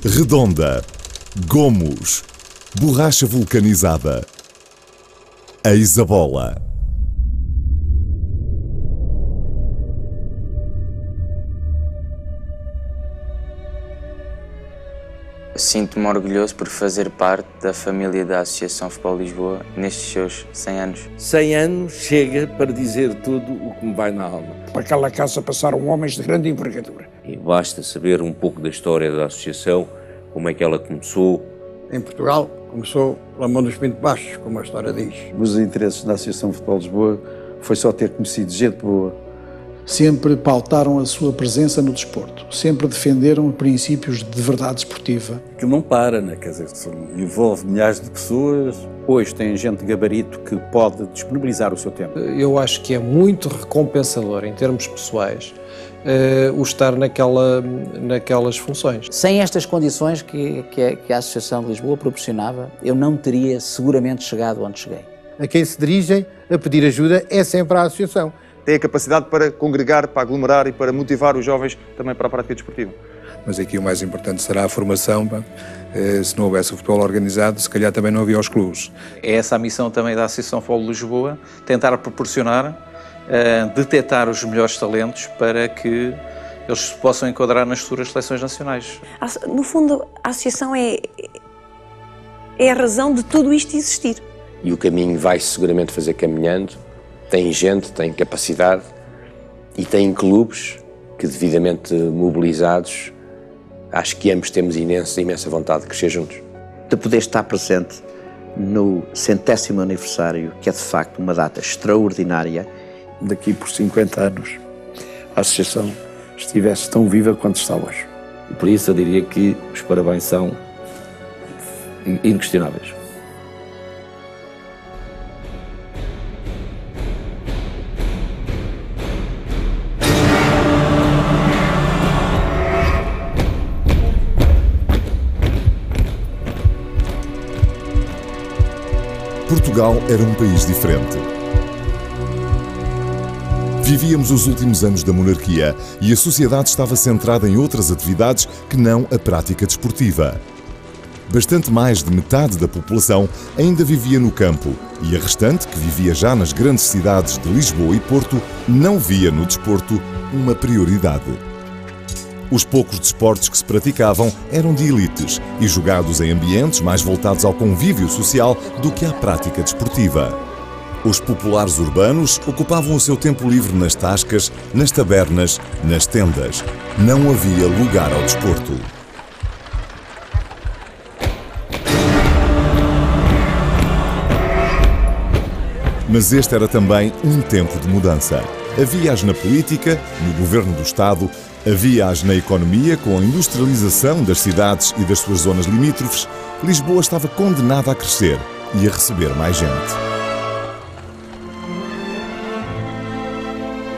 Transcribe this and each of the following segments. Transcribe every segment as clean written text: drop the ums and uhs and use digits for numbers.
redonda, gomos, borracha vulcanizada. Eis a bola. Sinto-me orgulhoso por fazer parte da família da Associação Futebol Lisboa nestes seus 100 anos. 100 anos chega para dizer tudo o que me vai na alma. Para aquela casa passaram homens de grande envergadura. E basta saber um pouco da história da associação, como é que ela começou. Em Portugal começou pela mão dos Pinto Baixos, como a história diz. Os interesses da Associação Futebol Lisboa foi só ter conhecido gente boa. Sempre pautaram a sua presença no desporto, sempre defenderam princípios de verdade esportiva. Que não para, né? Quer dizer, envolve milhares de pessoas. Hoje tem gente de gabarito que pode disponibilizar o seu tempo. Eu acho que é muito recompensador, em termos pessoais, o estar naquelas funções. Sem estas condições que a Associação de Lisboa proporcionava, eu não teria seguramente chegado onde cheguei. A quem se dirigem a pedir ajuda é sempre a Associação. Tem a capacidade para congregar, para aglomerar e para motivar os jovens também para a prática desportiva. Mas aqui o mais importante será a formação. Se não houvesse o futebol organizado, se calhar também não havia os clubes. É essa a missão também da Associação Futebol de Lisboa, tentar proporcionar, detectar os melhores talentos para que eles se possam enquadrar nas futuras seleções nacionais. No fundo, a associação é a razão de tudo isto existir. E o caminho vai-se seguramente fazer caminhando. Tem gente, tem capacidade e tem clubes que, devidamente mobilizados, acho que ambos temos imensa vontade de crescer juntos. De poder estar presente no 100º aniversário, que é de facto uma data extraordinária. Daqui por 50 anos, a Associação estivesse tão viva quanto está hoje. E por isso eu diria que os parabéns são inquestionáveis. Portugal era um país diferente. Vivíamos os últimos anos da monarquia e a sociedade estava centrada em outras atividades que não a prática desportiva. Bastante mais de metade da população ainda vivia no campo e a restante, que vivia já nas grandes cidades de Lisboa e Porto, não via no desporto uma prioridade. Os poucos desportos que se praticavam eram de elites e jogados em ambientes mais voltados ao convívio social do que à prática desportiva. Os populares urbanos ocupavam o seu tempo livre nas tascas, nas tabernas, nas tendas. Não havia lugar ao desporto. Mas este era também um tempo de mudança. Havia-as na política, no governo do Estado, havia-as na economia, com a industrialização das cidades e das suas zonas limítrofes. Lisboa estava condenada a crescer e a receber mais gente.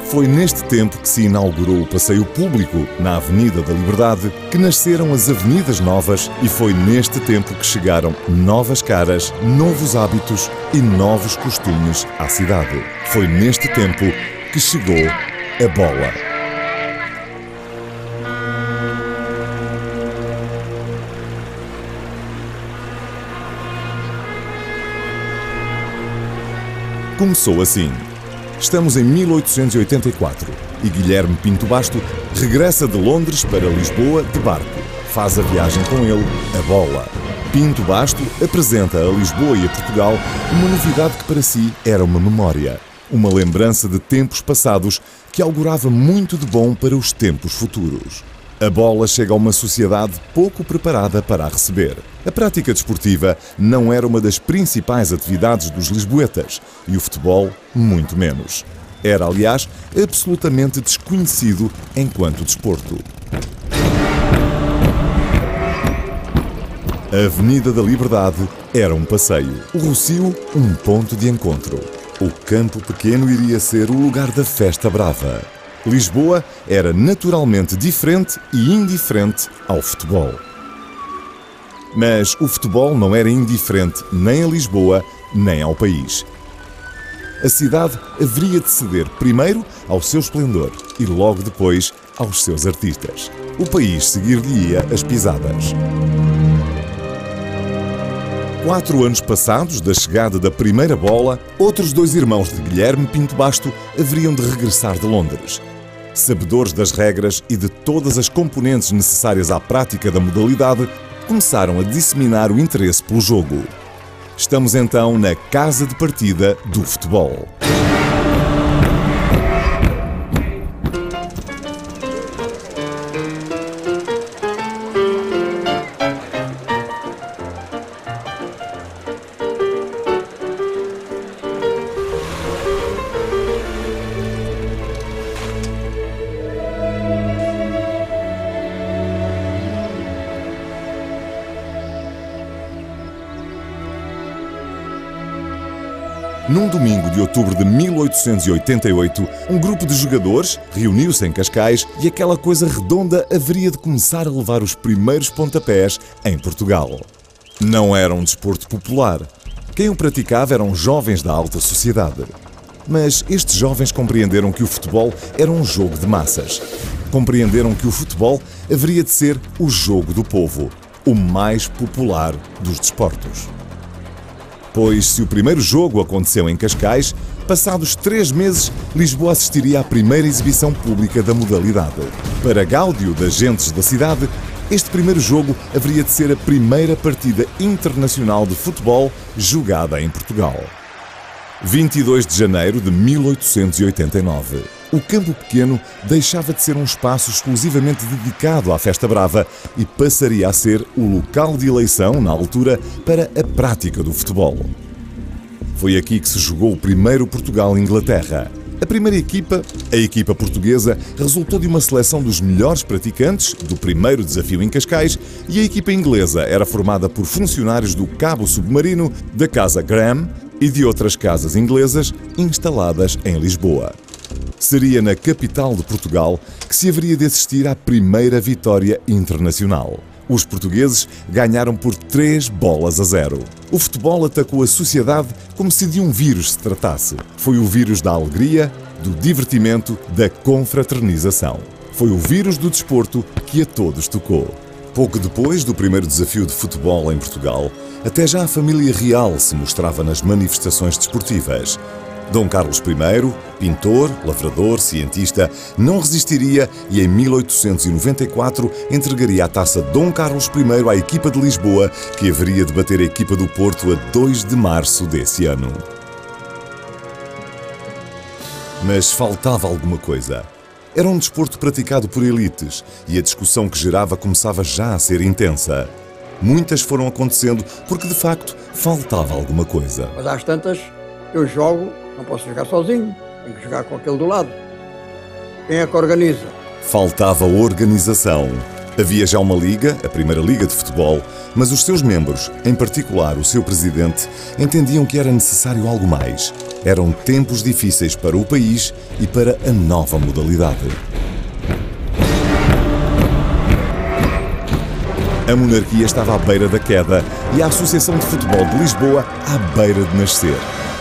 Foi neste tempo que se inaugurou o passeio público na Avenida da Liberdade, que nasceram as avenidas novas, e foi neste tempo que chegaram novas caras, novos hábitos e novos costumes à cidade. Foi neste tempo que chegou a bola. Começou assim. Estamos em 1884 e Guilherme Pinto Basto regressa de Londres para Lisboa de barco. Faz a viagem com ele, a bola. Pinto Basto apresenta a Lisboa e a Portugal uma novidade que para si era uma memória. Uma lembrança de tempos passados que augurava muito de bom para os tempos futuros. A bola chega a uma sociedade pouco preparada para a receber. A prática desportiva não era uma das principais atividades dos lisboetas e o futebol muito menos. Era, aliás, absolutamente desconhecido enquanto desporto. A Avenida da Liberdade era um passeio, o Rossio um ponto de encontro. O campo pequeno iria ser o lugar da festa brava. Lisboa era naturalmente diferente e indiferente ao futebol. Mas o futebol não era indiferente nem a Lisboa, nem ao país. A cidade haveria de ceder primeiro ao seu esplendor e logo depois aos seus artistas. o país seguir-lhe-ia as pisadas. 4 anos passados da chegada da primeira bola, outros 2 irmãos de Guilherme Pinto Basto haveriam de regressar de Londres. Sabedores das regras e de todas as componentes necessárias à prática da modalidade, começaram a disseminar o interesse pelo jogo. Estamos então na casa de partida do futebol. Num domingo de outubro de 1888, um grupo de jogadores reuniu-se em Cascais e aquela coisa redonda haveria de começar a levar os primeiros pontapés em Portugal. Não era um desporto popular. Quem o praticava eram jovens da alta sociedade. Mas estes jovens compreenderam que o futebol era um jogo de massas. Compreenderam que o futebol haveria de ser o jogo do povo, o mais popular dos desportos. Pois, se o primeiro jogo aconteceu em Cascais, passados 3 meses, Lisboa assistiria à primeira exibição pública da modalidade. Para gáudio das gentes da cidade, este primeiro jogo haveria de ser a primeira partida internacional de futebol jogada em Portugal. 22 de janeiro de 1889. O Campo Pequeno deixava de ser um espaço exclusivamente dedicado à Festa Brava e passaria a ser o local de eleição, na altura, para a prática do futebol. Foi aqui que se jogou o primeiro Portugal-Inglaterra. A primeira equipa, a equipa portuguesa, resultou de uma seleção dos melhores praticantes do primeiro desafio em Cascais e a equipa inglesa era formada por funcionários do Cabo Submarino, da Casa Graham e de outras casas inglesas instaladas em Lisboa. Seria na capital de Portugal que se haveria de assistir à primeira vitória internacional. Os portugueses ganharam por 3-0. O futebol atacou a sociedade como se de um vírus se tratasse. Foi o vírus da alegria, do divertimento, da confraternização. Foi o vírus do desporto que a todos tocou. Pouco depois do primeiro desafio de futebol em Portugal, até já a família real se mostrava nas manifestações desportivas. Dom Carlos I, pintor, lavrador, cientista, não resistiria e em 1894 entregaria a taça Dom Carlos I à equipa de Lisboa, que haveria de bater a equipa do Porto a 2 de março desse ano. Mas faltava alguma coisa. Era um desporto praticado por elites e a discussão que gerava começava já a ser intensa. Muitas foram acontecendo porque, de facto, faltava alguma coisa. Mas às tantas, eu jogo, não posso jogar sozinho, tenho que jogar com aquele do lado. Quem é que organiza? Faltava organização. Havia já uma liga, a primeira liga de futebol, mas os seus membros, em particular o seu presidente, entendiam que era necessário algo mais. Eram tempos difíceis para o país e para a nova modalidade. A monarquia estava à beira da queda e a Associação de Futebol de Lisboa à beira de nascer.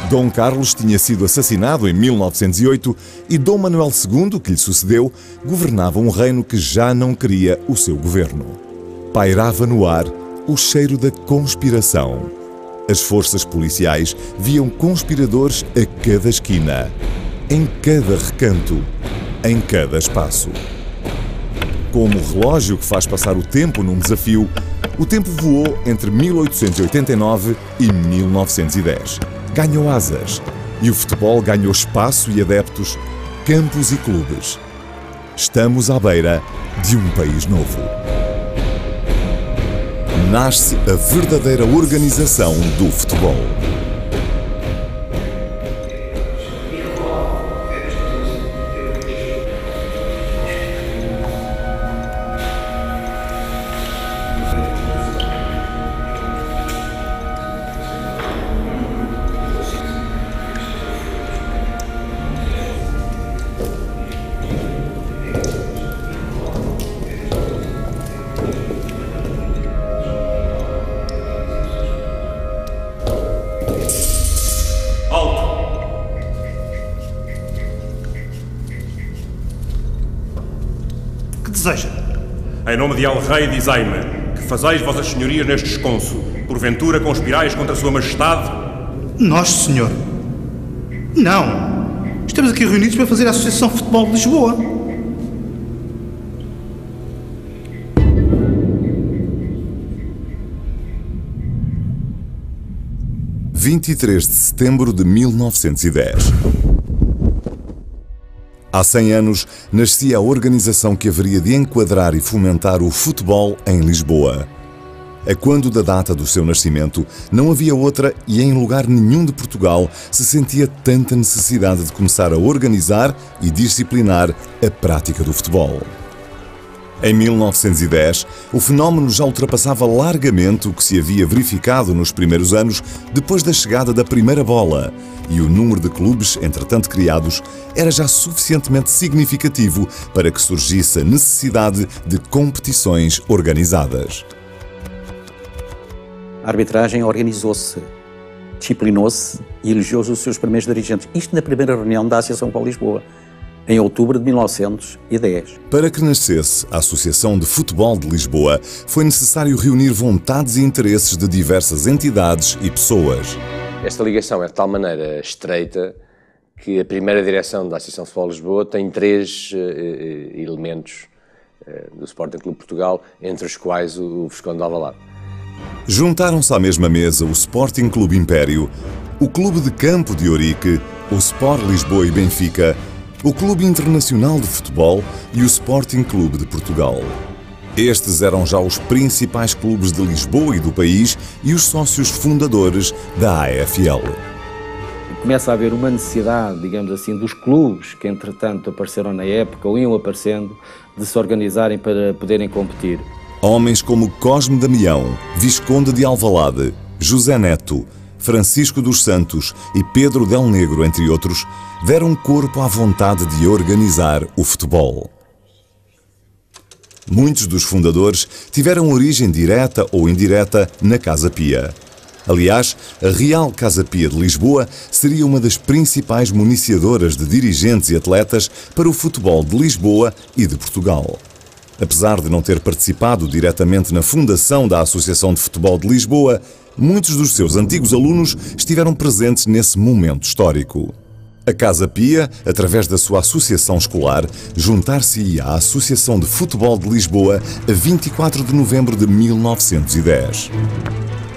Dom Carlos tinha sido assassinado em 1908 e Dom Manuel II, que lhe sucedeu, governava um reino que já não queria o seu governo. Pairava no ar o cheiro da conspiração. As forças policiais viam conspiradores a cada esquina, em cada recanto, em cada espaço. Como o relógio que faz passar o tempo num desafio, o tempo voou entre 1889 e 1910. Ganhou asas e o futebol ganhou espaço e adeptos, campos e clubes. Estamos à beira de um país novo. Nasce a verdadeira organização do futebol. Deseja? em nome de El-Rei, dizei-me, que fazeis vossas senhorias neste esconso? Porventura conspirais contra sua majestade? Nós, senhor? Não. Estamos aqui reunidos para fazer a Associação de Futebol de Lisboa. – 23 de setembro de 1910. Há 100 anos, nascia a organização que haveria de enquadrar e fomentar o futebol em Lisboa. A quando da data do seu nascimento, não havia outra e em lugar nenhum de Portugal se sentia tanta necessidade de começar a organizar e disciplinar a prática do futebol. Em 1910, o fenómeno já ultrapassava largamente o que se havia verificado nos primeiros anos depois da chegada da primeira bola, e o número de clubes, entretanto criados, era já suficientemente significativo para que surgisse a necessidade de competições organizadas. A arbitragem organizou-se, disciplinou-se e elegeu os seus primeiros dirigentes. Isto na primeira reunião da Associação Futebol de Lisboa, em outubro de 1910. Para que nascesse a Associação de Futebol de Lisboa, foi necessário reunir vontades e interesses de diversas entidades e pessoas. Esta ligação é de tal maneira estreita que a primeira direção da Associação de Futebol de Lisboa tem 3 elementos do Sporting Clube Portugal, entre os quais o Visconde de Alvalade. Juntaram-se à mesma mesa o Sporting Clube Império, o Clube de Campo de Ourique, o Sport Lisboa e Benfica, o Clube Internacional de Futebol e o Sporting Clube de Portugal. Estes eram já os principais clubes de Lisboa e do país e os sócios fundadores da AFL. Começa a haver uma necessidade, digamos assim, dos clubes que entretanto apareceram na época ou iam aparecendo, de se organizarem para poderem competir. Homens como Cosme Damião, Visconde de Alvalade, José Neto, Francisco dos Santos e Pedro Del Negro, entre outros, deram corpo à vontade de organizar o futebol. Muitos dos fundadores tiveram origem direta ou indireta na Casa Pia. Aliás, a Real Casa Pia de Lisboa seria uma das principais municiadoras de dirigentes e atletas para o futebol de Lisboa e de Portugal. Apesar de não ter participado diretamente na fundação da Associação de Futebol de Lisboa, muitos dos seus antigos alunos estiveram presentes nesse momento histórico. A Casa Pia, através da sua associação escolar, juntar-se-ia à Associação de Futebol de Lisboa a 24 de novembro de 1910.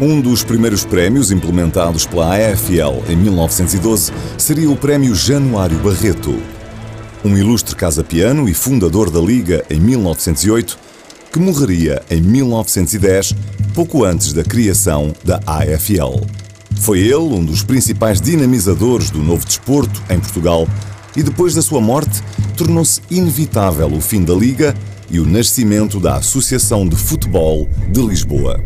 Um dos primeiros prémios implementados pela AFL em 1912 seria o Prémio Januário Barreto. Um ilustre casapiano e fundador da Liga em 1908, que morreria em 1910, pouco antes da criação da AFL. Foi ele um dos principais dinamizadores do novo desporto em Portugal e depois da sua morte tornou-se inevitável o fim da Liga e o nascimento da Associação de Futebol de Lisboa.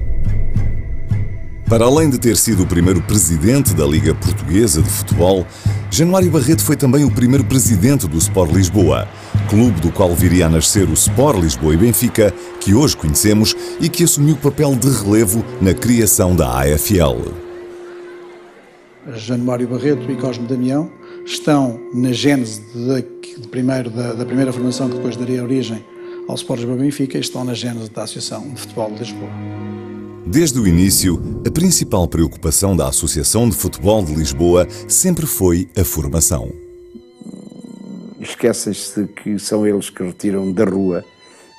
Para além de ter sido o primeiro presidente da Liga Portuguesa de Futebol, Januário Barreto foi também o primeiro presidente do Sport Lisboa, clube do qual viria a nascer o Sport Lisboa e Benfica, que hoje conhecemos e que assumiu papel de relevo na criação da AFL. Januário Barreto e Cosme Damião estão na gênese da primeira formação que depois daria origem ao Sport Lisboa e Benfica e estão na gênese da Associação de Futebol de Lisboa. Desde o início, a principal preocupação da Associação de Futebol de Lisboa sempre foi a formação. Esquecem-se que são eles que retiram da rua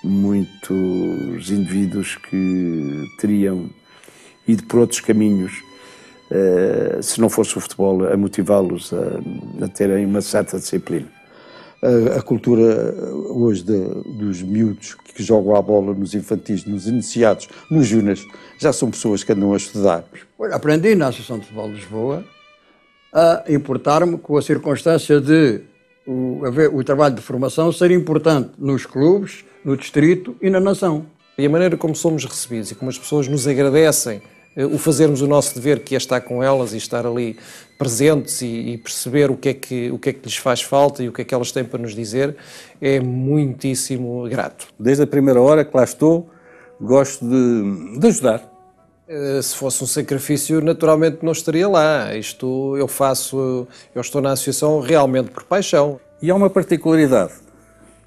muitos indivíduos que teriam ido por outros caminhos, se não fosse o futebol, a motivá-los a terem uma certa disciplina. A cultura hoje dos miúdos que jogam a bola nos infantis, nos iniciados, nos júniores, já são pessoas que andam a estudar. Olha, aprendi na Associação de Futebol de Lisboa a importar-me com a circunstância de o trabalho de formação ser importante nos clubes, no distrito e na nação. E a maneira como somos recebidos e como as pessoas nos agradecem o fazermos o nosso dever, que é estar com elas e estar ali presentes e perceber o que é que lhes faz falta e o que é que elas têm para nos dizer, é muitíssimo grato. Desde a primeira hora que lá estou, gosto de ajudar. Se fosse um sacrifício, naturalmente não estaria lá. Eu estou na associação realmente por paixão. E há uma particularidade.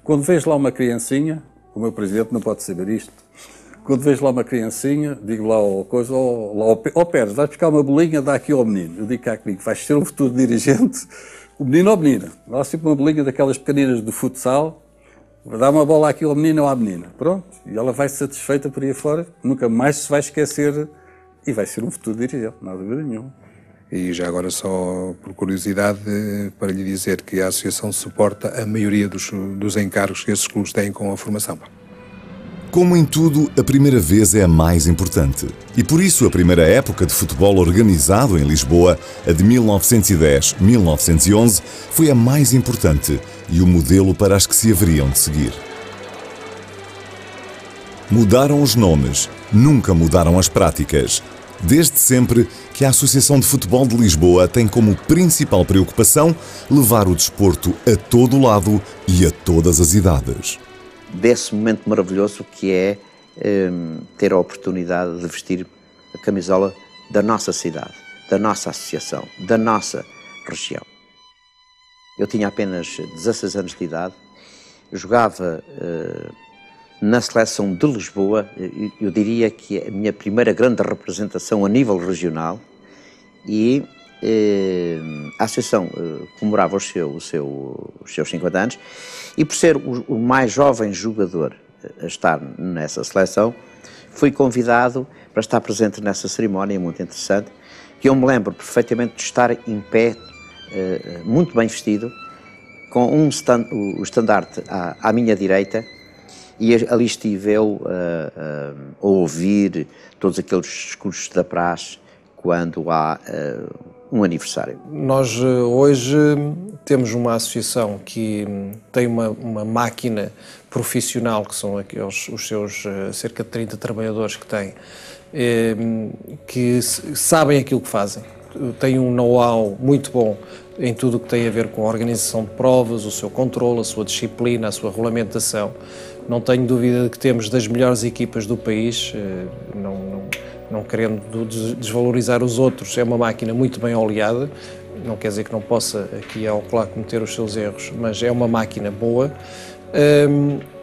Quando vês lá uma criancinha, o meu presidente não pode saber isto. Quando vejo lá uma criancinha, digo lá ao coisa, ó Pérez, vais buscar uma bolinha, dá aqui ao menino. Eu digo cá comigo, vais ser um futuro dirigente, o menino ou a menina. Dá sempre uma bolinha daquelas pequeninas do futsal, dá uma bola aqui ao menino ou à menina. Pronto, e ela vai satisfeita por aí fora, nunca mais se vai esquecer e vai ser um futuro dirigente, não há dúvida nenhuma. E já agora, só por curiosidade, para lhe dizer que a Associação suporta a maioria dos encargos que esses clubes têm com a formação. Como em tudo, a primeira vez é a mais importante. E por isso a primeira época de futebol organizado em Lisboa, a de 1910-1911, foi a mais importante e o modelo para as que se haveriam de seguir. Mudaram os nomes, nunca mudaram as práticas. Desde sempre que a Associação de Futebol de Lisboa tem como principal preocupação levar o desporto a todo lado e a todas as idades. Desse momento maravilhoso que é ter a oportunidade de vestir a camisola da nossa cidade, da nossa associação, da nossa região. Eu tinha apenas 16 anos de idade, jogava na seleção de Lisboa, eu diria que é a minha primeira grande representação a nível regional, e a Associação comemorava os seus 50 anos, e por ser o mais jovem jogador a estar nessa seleção, fui convidado para estar presente nessa cerimónia muito interessante, que eu me lembro perfeitamente de estar em pé, muito bem vestido, com o estandarte à minha direita, e ali estive eu a ouvir todos aqueles discursos da praxe quando há um aniversário. Nós hoje temos uma associação que tem uma máquina profissional, que são os seus cerca de 30 trabalhadores que têm, que sabem aquilo que fazem. Têm um know-how muito bom em tudo o que tem a ver com a organização de provas, o seu controle, a sua disciplina, a sua regulamentação. Não tenho dúvida de que temos das melhores equipas do país, não querendo desvalorizar os outros, é uma máquina muito bem oleada, não quer dizer que não possa aqui ao claro cometer os seus erros, mas é uma máquina boa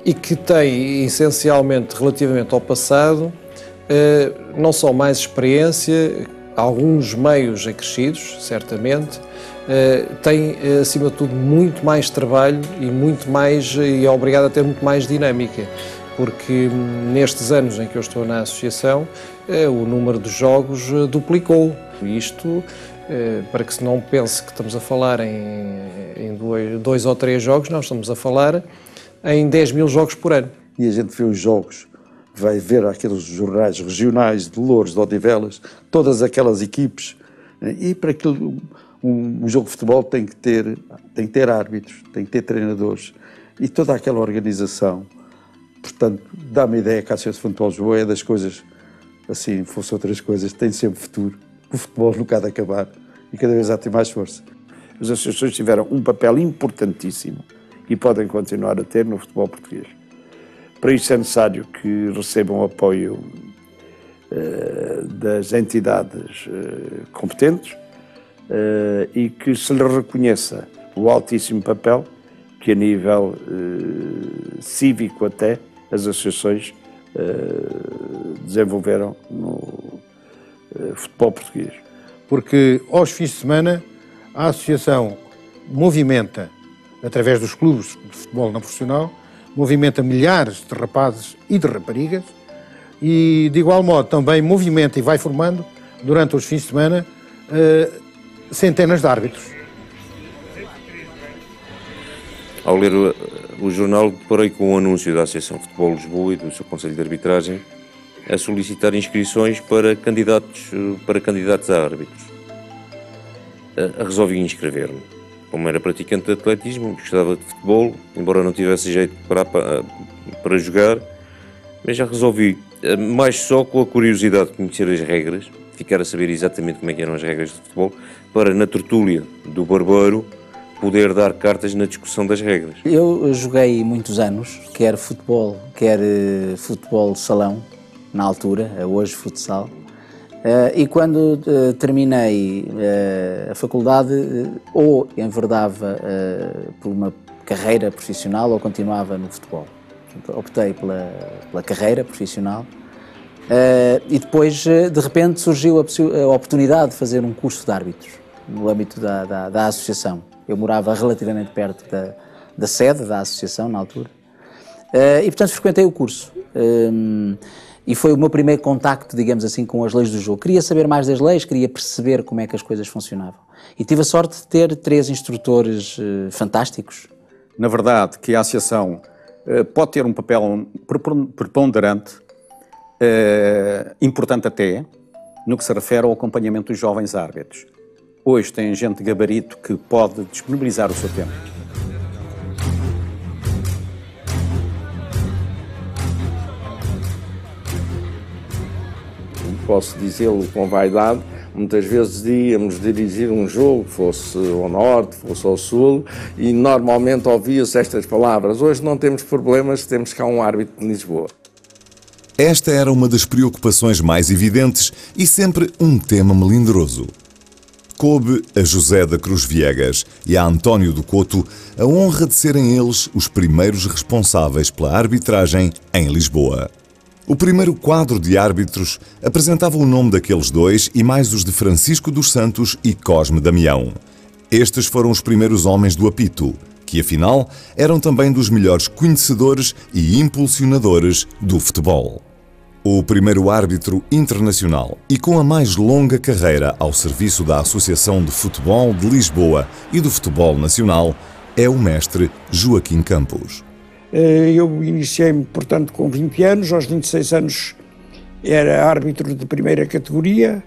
e que tem, essencialmente, relativamente ao passado, não só mais experiência, alguns meios acrescidos, certamente, tem, acima de tudo, muito mais trabalho e é obrigado a ter muito mais dinâmica, porque nestes anos em que eu estou na associação, o número de jogos duplicou. Isto, para que se não pense que estamos a falar em 2 ou 3 jogos, nós estamos a falar em 10 mil jogos por ano. E a gente vê os jogos, vai ver aqueles jornais regionais de Louros, de Odivelas, todas aquelas equipes, e para aquilo, um jogo de futebol tem que ter árbitros, tem que ter treinadores, e toda aquela organização. Portanto, dá-me a ideia que a Associação de Futebol de Lisboa é das coisas, assim, fosse outras coisas, tem sempre futuro. O futebol nunca há de acabar e cada vez há de ter mais força. As associações tiveram um papel importantíssimo e podem continuar a ter no futebol português. Para isso é necessário que recebam apoio das entidades competentes e que se lhe reconheça o altíssimo papel que a nível cívico até as associações desenvolveram no futebol português. Porque aos fins de semana a associação movimenta, através dos clubes de futebol não profissional, movimenta milhares de rapazes e de raparigas e de igual modo também movimenta e vai formando durante os fins de semana centenas de árbitros. Ao ler o jornal, deparei com um anúncio da Associação de Futebol de Lisboa e do seu Conselho de Arbitragem a solicitar inscrições para candidatos a árbitros. Resolvi inscrever-me. Como era praticante de atletismo, gostava de futebol, embora não tivesse jeito para jogar, mas já resolvi, mais só com a curiosidade de conhecer as regras, ficar a saber exatamente como é que eram as regras de futebol, para na tertúlia do Barbeiro poder dar cartas na discussão das regras. Eu joguei muitos anos, quer futebol salão, na altura, hoje futsal, e quando terminei a faculdade, ou enverdava por uma carreira profissional ou continuava no futebol. optei pela carreira profissional. E depois, de repente, surgiu a oportunidade de fazer um curso de árbitros no âmbito da associação. Eu morava relativamente perto da sede da associação, na altura, e, portanto, frequentei o curso. E foi o meu primeiro contacto, digamos assim, com as leis do jogo. Queria saber mais das leis, queria perceber como é que as coisas funcionavam. E tive a sorte de ter 3 instrutores fantásticos. Na verdade, que a associação pode ter um papel preponderante, importante até, no que se refere ao acompanhamento dos jovens árbitros. Hoje tem gente de gabarito que pode disponibilizar o seu tempo. Posso dizê-lo com vaidade, muitas vezes íamos dirigir um jogo, fosse ao norte, fosse ao sul, e normalmente ouvia-se estas palavras: hoje não temos problemas, temos cá um árbitro de Lisboa. Esta era uma das preocupações mais evidentes e sempre um tema melindroso. Coube a José da Cruz Viegas e a António do Couto a honra de serem eles os primeiros responsáveis pela arbitragem em Lisboa. O primeiro quadro de árbitros apresentava o nome daqueles dois e mais os de Francisco dos Santos e Cosme Damião. Estes foram os primeiros homens do apito, que afinal eram também dos melhores conhecedores e impulsionadores do futebol. O primeiro árbitro internacional e com a mais longa carreira ao serviço da Associação de Futebol de Lisboa e do Futebol Nacional é o mestre Joaquim Campos. Eu iniciei-me, portanto, com 20 anos, aos 26 anos era árbitro de primeira categoria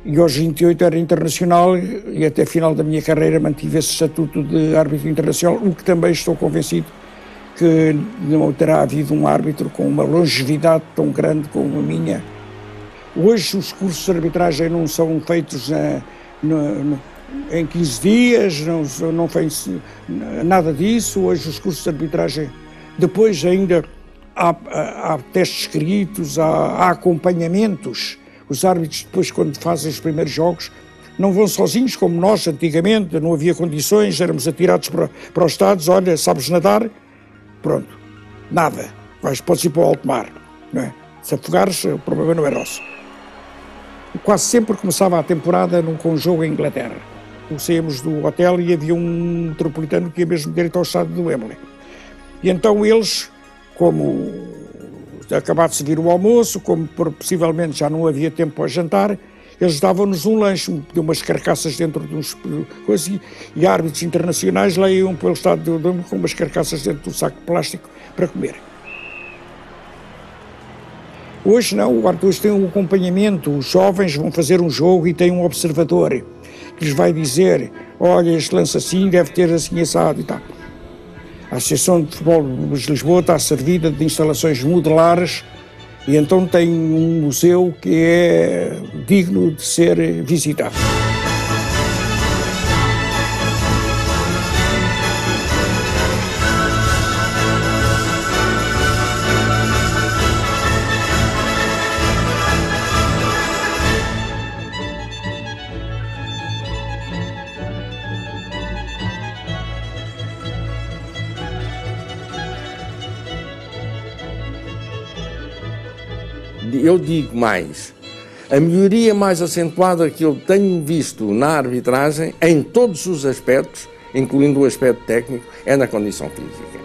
e aos 28 era internacional e até a final da minha carreira mantive esse estatuto de árbitro internacional, o que também estou convencido que não terá havido um árbitro com uma longevidade tão grande como a minha. Hoje os cursos de arbitragem não são feitos em 15 dias, não fez nada disso. Hoje os cursos de arbitragem, depois ainda há testes escritos, há acompanhamentos. Os árbitros depois, quando fazem os primeiros jogos, não vão sozinhos como nós antigamente, não havia condições, éramos atirados para os estados: olha, sabes nadar? Pronto, nada, podes ir para o alto mar, não é? Se afogares, o problema não é nosso. Quase sempre começava a temporada com um jogo em Inglaterra. Saímos do hotel e havia um metropolitano que ia mesmo direito ao estado de Wembley. E então eles, como acabado de servir o almoço, como possivelmente já não havia tempo para jantar, eles davam-nos um lanche, de umas carcaças dentro de uns coisas, e árbitros internacionais lá iam pelo estado de Wembley com umas carcaças dentro de um saco de plástico para comer. Hoje não, hoje tem um acompanhamento, os jovens vão fazer um jogo e tem um observador que lhes vai dizer: olha, este lance assim, deve ter assim assado e tal. A Associação de Futebol de Lisboa está servida de instalações modulares e então tem um museu que é digno de ser visitado. Eu digo mais, a melhoria mais acentuada que eu tenho visto na arbitragem, em todos os aspectos, incluindo o aspecto técnico, é na condição física.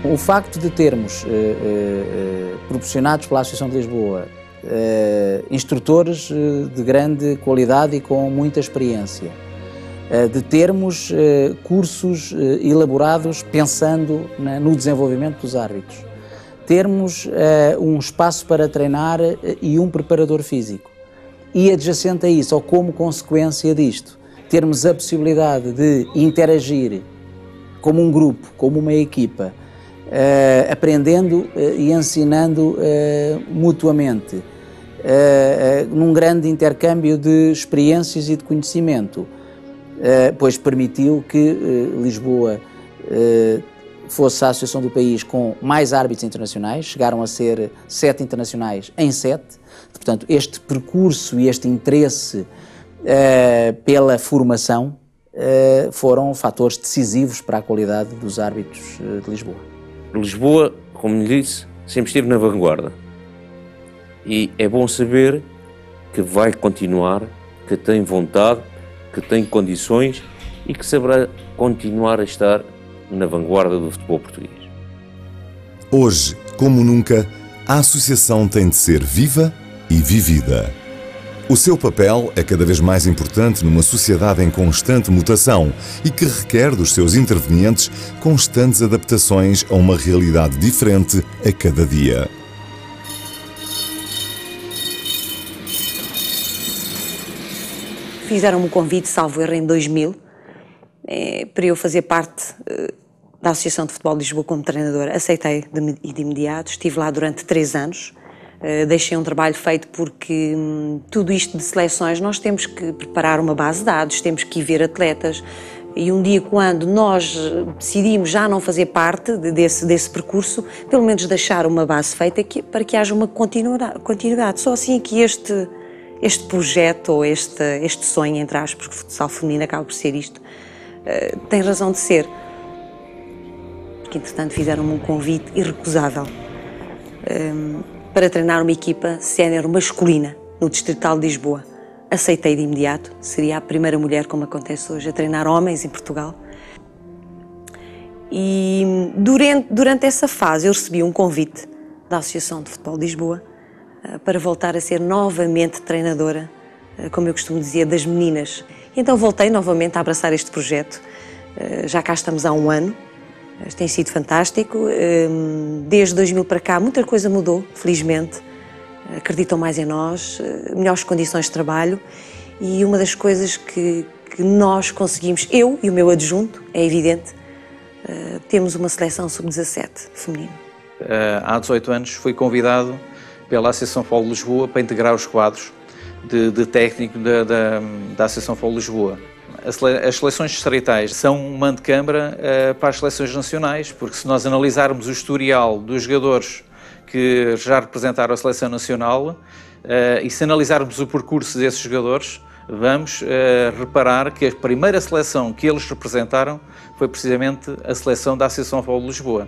O facto de termos proporcionados pela Associação de Lisboa instrutores de grande qualidade e com muita experiência, de termos cursos elaborados pensando no desenvolvimento dos árbitros, termos um espaço para treinar e um preparador físico, e adjacente a isso, ou como consequência disto, termos a possibilidade de interagir como um grupo, como uma equipa, aprendendo e ensinando mutuamente, num grande intercâmbio de experiências e de conhecimento, pois permitiu que Lisboa fosse a associação do país com mais árbitros internacionais. Chegaram a ser 7 internacionais em 7, Portanto, este percurso e este interesse pela formação foram fatores decisivos para a qualidade dos árbitros de Lisboa. Lisboa, como lhe disse, sempre esteve na vanguarda. E é bom saber que vai continuar, que tem vontade, que tem condições e que saberá continuar a estar na vanguarda do futebol português. Hoje, como nunca, a associação tem de ser viva e vivida. O seu papel é cada vez mais importante numa sociedade em constante mutação e que requer dos seus intervenientes constantes adaptações a uma realidade diferente a cada dia. Fizeram-me um convite, salvo erro, em 2000, para eu fazer parte da Associação de Futebol de Lisboa como treinadora. Aceitei de imediato, estive lá durante 3 anos. Deixei um trabalho feito porque tudo isto de seleções, nós temos que preparar uma base de dados, temos que ir ver atletas e um dia quando nós decidimos já não fazer parte desse percurso, pelo menos deixar uma base feita para que haja uma continuidade. Só assim é que este projeto ou este sonho, entre aspas, porque o futsal feminino acaba por ser isto, tem razão de ser. Porque entretanto fizeram-me um convite irrecusável para treinar uma equipa sénior masculina no Distrital de Lisboa. Aceitei de imediato, seria a primeira mulher, como acontece hoje, a treinar homens em Portugal. E durante essa fase eu recebi um convite da Associação de Futebol de Lisboa para voltar a ser novamente treinadora, como eu costumo dizer, das meninas. Então voltei novamente a abraçar este projeto, já cá estamos há 1 ano. Tem sido fantástico, desde 2000 para cá muita coisa mudou, felizmente, acreditam mais em nós, melhores condições de trabalho e uma das coisas que nós conseguimos, eu e o meu adjunto, é evidente, temos uma seleção sub-17 feminino. Há 18 anos fui convidado pela Associação Futebol de Lisboa para integrar os quadros de técnico da Associação Futebol de Lisboa. As seleções distritais são um mando de câmara para as seleções nacionais, porque se nós analisarmos o historial dos jogadores que já representaram a seleção nacional e se analisarmos o percurso desses jogadores, vamos reparar que a primeira seleção que eles representaram foi precisamente a seleção da Associação Futebol de Lisboa.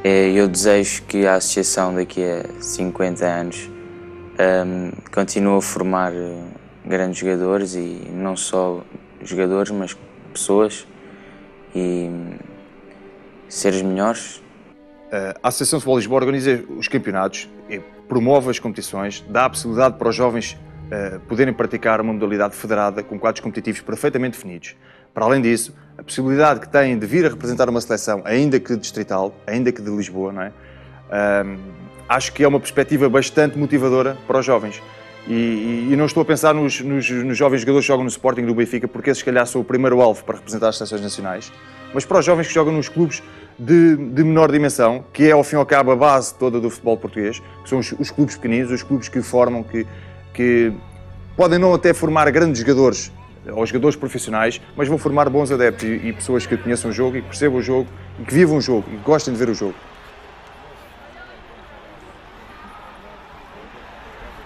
Eu desejo que a associação daqui a 50 anos continue a formar grandes jogadores e não só jogadores, mas pessoas e ser os melhores. A Associação de Futebol de Lisboa organiza os campeonatos, promove as competições, dá a possibilidade para os jovens poderem praticar uma modalidade federada com quadros competitivos perfeitamente definidos. Para além disso, a possibilidade que têm de vir a representar uma seleção, ainda que distrital, ainda que de Lisboa, não é? Acho que é uma perspectiva bastante motivadora para os jovens. E não estou a pensar nos jovens jogadores que jogam no Sporting do Benfica, porque esses, se calhar, são o primeiro alvo para representar as seleções nacionais, mas para os jovens que jogam nos clubes de menor dimensão, que é, ao fim e ao cabo, a base toda do futebol português, que são os clubes pequeninos, os clubes que formam, que podem não até formar grandes jogadores, ou jogadores profissionais, mas vão formar bons adeptos e pessoas que conheçam o jogo e que percebam o jogo, e que vivam o jogo, e que gostem de ver o jogo.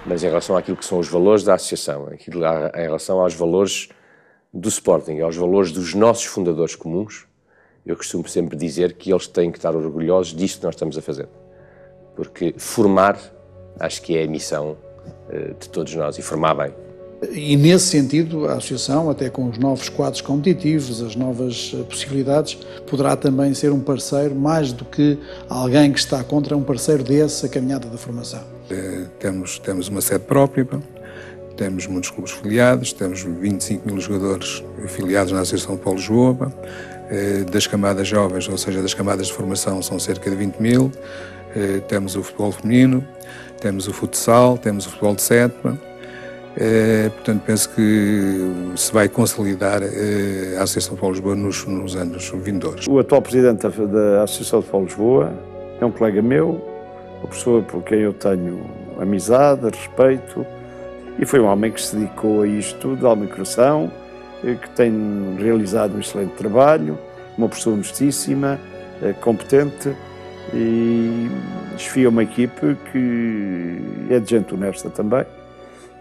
Mas em relação àquilo que são os valores da associação, em relação aos valores do Sporting, aos valores dos nossos fundadores comuns, eu costumo sempre dizer que eles têm que estar orgulhosos disto que nós estamos a fazer. Porque formar, acho que é a missão de todos nós, e formar bem. E nesse sentido, a associação, até com os novos quadros competitivos, as novas possibilidades, poderá também ser um parceiro, mais do que alguém que está contra, um parceiro dessa caminhada da formação. Temos uma sede própria, temos muitos clubes filiados, temos 25 mil jogadores filiados na Associação de Futebol de Lisboa, das camadas jovens, ou seja, das camadas de formação, são cerca de 20 mil, temos o futebol feminino, temos o futsal, temos o futebol de sétima. Portanto, penso que se vai consolidar a Associação de Futebol de Lisboa nos anos vindouros. O atual presidente da Associação de Futebol de Lisboa é um colega meu, uma pessoa por quem eu tenho amizade, respeito, e foi um homem que se dedicou a isto de alma e coração, que tem realizado um excelente trabalho, uma pessoa honestíssima, competente, e desfia uma equipe que é de gente honesta também,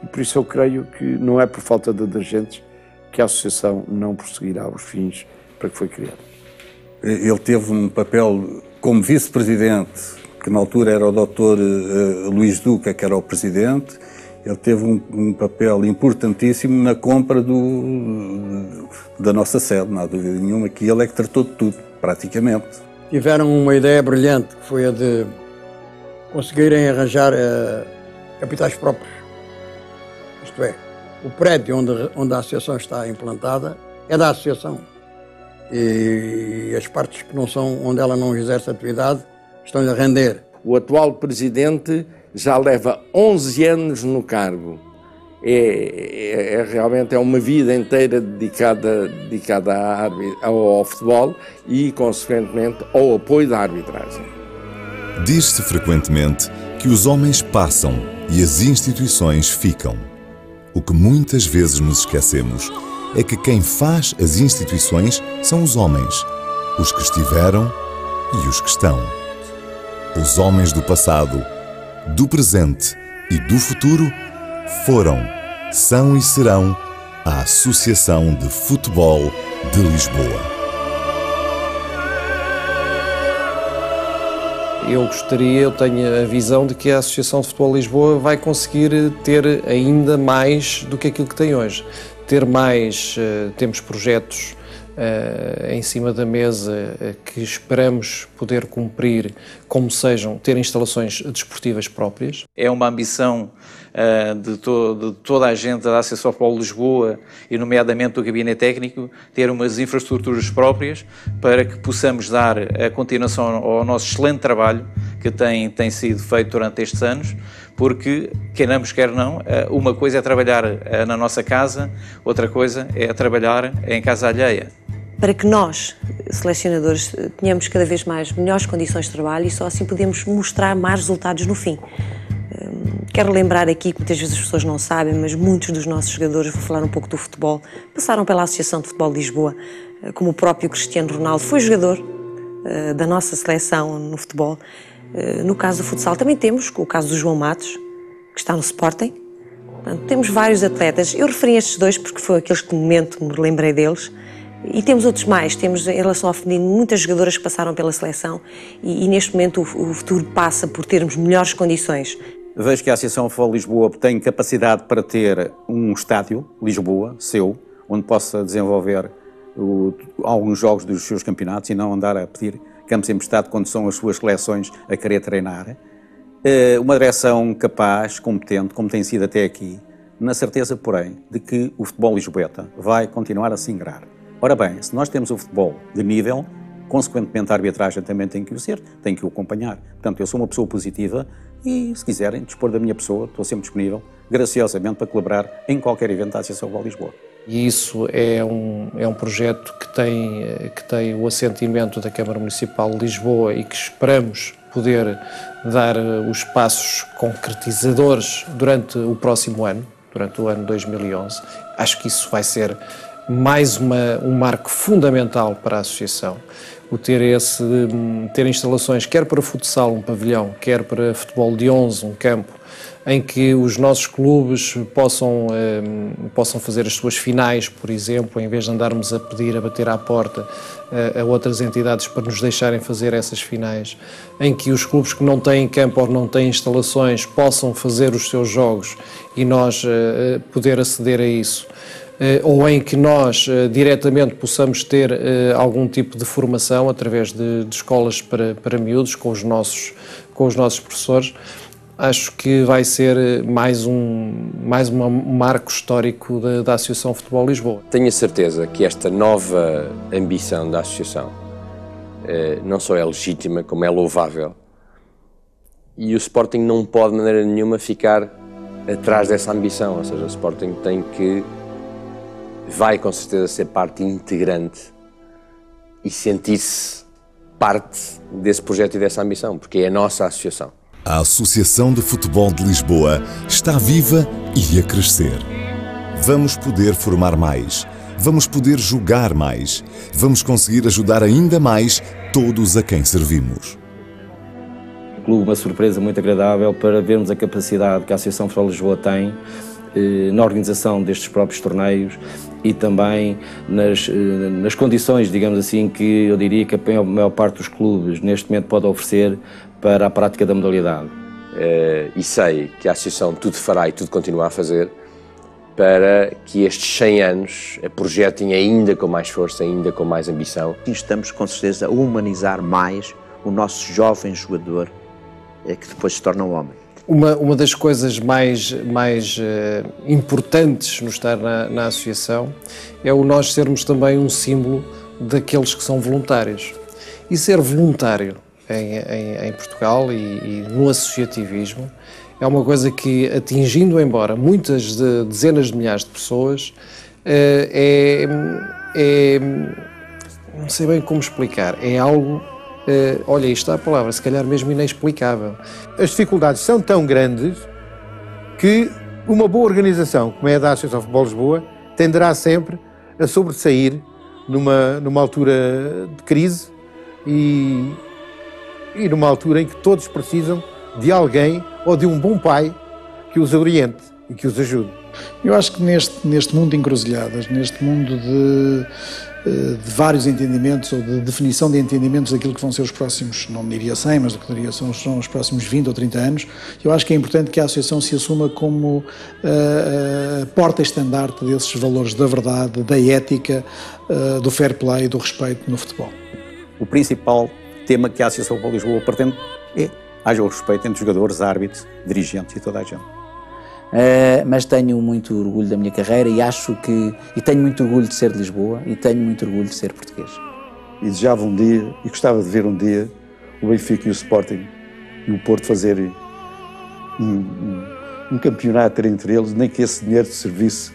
e por isso eu creio que não é por falta de dirigentes que a associação não prosseguirá os fins para que foi criada. Ele teve um papel como vice-presidente, que na altura era o Dr. Luís Duca, que era o presidente. Ele teve um papel importantíssimo na compra da nossa sede, não há dúvida nenhuma, que ele é que tratou de tudo, praticamente. Tiveram uma ideia brilhante, que foi a de conseguirem arranjar capitais próprios. Isto é, o prédio onde a associação está implantada é da associação. E as partes que não são, onde ela não exerce atividade, estão-lhe a render. O atual presidente já leva 11 anos no cargo. Realmente é uma vida inteira dedicada ao futebol e, consequentemente, ao apoio da arbitragem. Diz-se frequentemente que os homens passam e as instituições ficam. O que muitas vezes nos esquecemos é que quem faz as instituições são os homens, os que estiveram e os que estão. Os homens do passado, do presente e do futuro foram, são e serão a Associação de Futebol de Lisboa. Eu tenho a visão de que a Associação de Futebol de Lisboa vai conseguir ter ainda mais do que aquilo que tem hoje. Temos projetos em cima da mesa que esperamos poder cumprir, como sejam ter instalações desportivas próprias. É uma ambição de toda a gente da Associação de Futebol de Lisboa e nomeadamente do Gabinete Técnico, ter umas infraestruturas próprias para que possamos dar a continuação ao nosso excelente trabalho que tem sido feito durante estes anos, porque, queiramos quer não, uma coisa é trabalhar na nossa casa, outra coisa é trabalhar em casa alheia. Para que nós, selecionadores, tenhamos cada vez mais melhores condições de trabalho e só assim podemos mostrar mais resultados no fim. Quero lembrar aqui que muitas vezes as pessoas não sabem, mas muitos dos nossos jogadores, vou falar um pouco do futebol, passaram pela Associação de Futebol de Lisboa, como o próprio Cristiano Ronaldo foi jogador da nossa seleção no futebol. No caso do futsal também temos o caso do João Matos, que está no Sporting. Portanto, temos vários atletas. Eu referi estes dois porque foi aqueles que no momento me lembrei deles. E temos outros mais. Temos, em relação ao feminino, muitas jogadoras que passaram pela seleção e neste momento o futuro passa por termos melhores condições. Vejo que a Associação de Futebol de Lisboa tem capacidade para ter um estádio, Lisboa, seu, onde possa desenvolver alguns jogos dos seus campeonatos e não andar a pedir campos emprestados quando são as suas seleções a querer treinar. Uma direção capaz, competente, como tem sido até aqui, na certeza, porém, de que o futebol lisboeta vai continuar a se ingrar. Ora bem, se nós temos o futebol de nível, consequentemente a arbitragem também tem que o ser, tem que o acompanhar. Portanto, eu sou uma pessoa positiva e, se quiserem dispor da minha pessoa, estou sempre disponível, graciosamente, para colaborar em qualquer evento da Associação de Futebol de Lisboa. E isso é um projeto que tem o assentimento da Câmara Municipal de Lisboa e que esperamos poder dar os passos concretizadores durante o próximo ano, durante o ano 2011. Acho que isso vai ser mais um marco fundamental para a Associação. O ter instalações, quer para futsal, um pavilhão, quer para futebol de 11, um campo, em que os nossos clubes possam fazer as suas finais, por exemplo, em vez de andarmos a pedir, a bater à porta a outras entidades para nos deixarem fazer essas finais, em que os clubes que não têm campo ou não têm instalações possam fazer os seus jogos e nós poder aceder a isso. Ou em que nós diretamente possamos ter algum tipo de formação através de escolas para miúdos com os nossos professores. Acho que vai ser mais um marco histórico da Associação de Futebol de Lisboa. Tenho a certeza que esta nova ambição da Associação não só é legítima, como é louvável. E o Sporting não pode de maneira nenhuma ficar atrás dessa ambição, ou seja, o Sporting vai com certeza ser parte integrante e sentir-se parte desse projeto e dessa ambição, porque é a nossa associação. A Associação de Futebol de Lisboa está viva e a crescer. Vamos poder formar mais, vamos poder jogar mais, vamos conseguir ajudar ainda mais todos a quem servimos. clube uma surpresa muito agradável para vermos a capacidade que a Associação de Futebol de Lisboa tem na organização destes próprios torneios e também nas condições, digamos assim, que eu diria que a maior parte dos clubes neste momento pode oferecer para a prática da modalidade. E sei que a Associação tudo fará e tudo continua a fazer para que estes 100 anos projetem ainda com mais força, ainda com mais ambição. Estamos com certeza a humanizar mais o nosso jovem jogador que depois se torna um homem. Uma das coisas mais importantes no estar na associação é o nós sermos também um símbolo daqueles que são voluntários. E ser voluntário em Portugal e no associativismo é uma coisa que, atingindo embora muitas dezenas de milhares de pessoas, não sei bem como explicar, é algo, olha, isto está a palavra, se calhar mesmo inexplicável. As dificuldades são tão grandes que uma boa organização, como é a da Associação de Futebol de Lisboa, tenderá sempre a sobressair numa altura de crise e numa altura em que todos precisam de alguém ou de um bom pai que os oriente e que os ajude. Eu acho que neste mundo de encruzilhadas, neste mundo de vários entendimentos ou de definição de entendimentos daquilo que vão ser os próximos, não diria 100, mas do que diria são os próximos 20 ou 30 anos, eu acho que é importante que a Associação se assuma como a porta-estandarte desses valores da verdade, da ética, do fair play e do respeito no futebol. O principal tema que a Associação de Futebol de Lisboa pretende é haja o respeito entre jogadores, árbitros, dirigentes e toda a gente. Mas tenho muito orgulho da minha carreira e tenho muito orgulho de ser de Lisboa e tenho muito orgulho de ser português. E desejava um dia, e gostava de ver um dia, o Benfica e o Sporting e o Porto fazerem um campeonato entre eles, nem que esse dinheiro servisse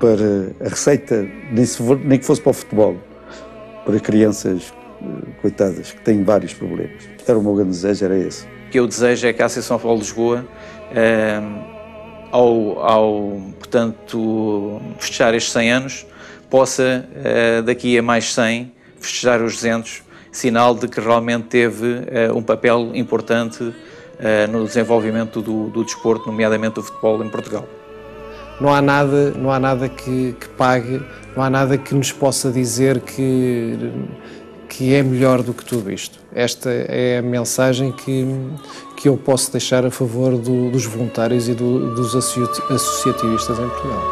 para a receita, nem que fosse para o futebol, para crianças coitadas que têm vários problemas. Era o meu grande desejo, era esse. O que eu desejo é que a Associação de Futebol de Lisboa, portanto, festejar estes 100 anos, possa, daqui a mais 100, festejar os 200, sinal de que realmente teve um papel importante no desenvolvimento do desporto, nomeadamente do futebol em Portugal. Não há nada que pague, não há nada que nos possa dizer que é melhor do que tudo isto. Esta é a mensagem que eu posso deixar a favor dos voluntários e dos associativistas em Portugal.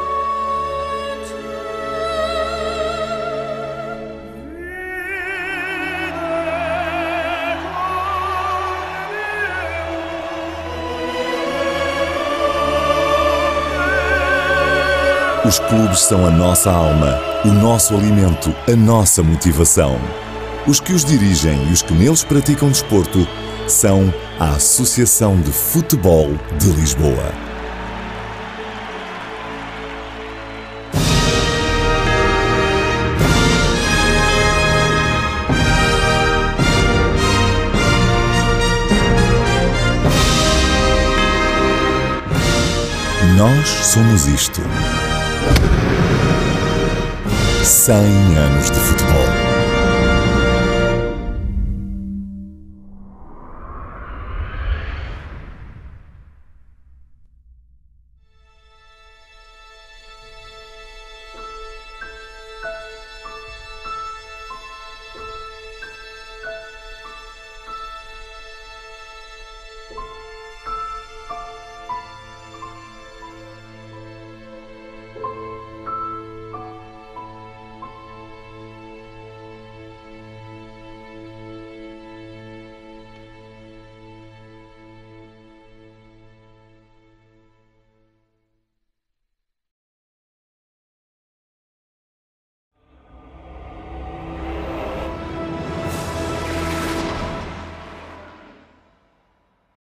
Os clubes são a nossa alma, o nosso alimento, a nossa motivação. Os que os dirigem e os que neles praticam desporto são a Associação de Futebol de Lisboa. Nós somos isto. 100 anos de futebol.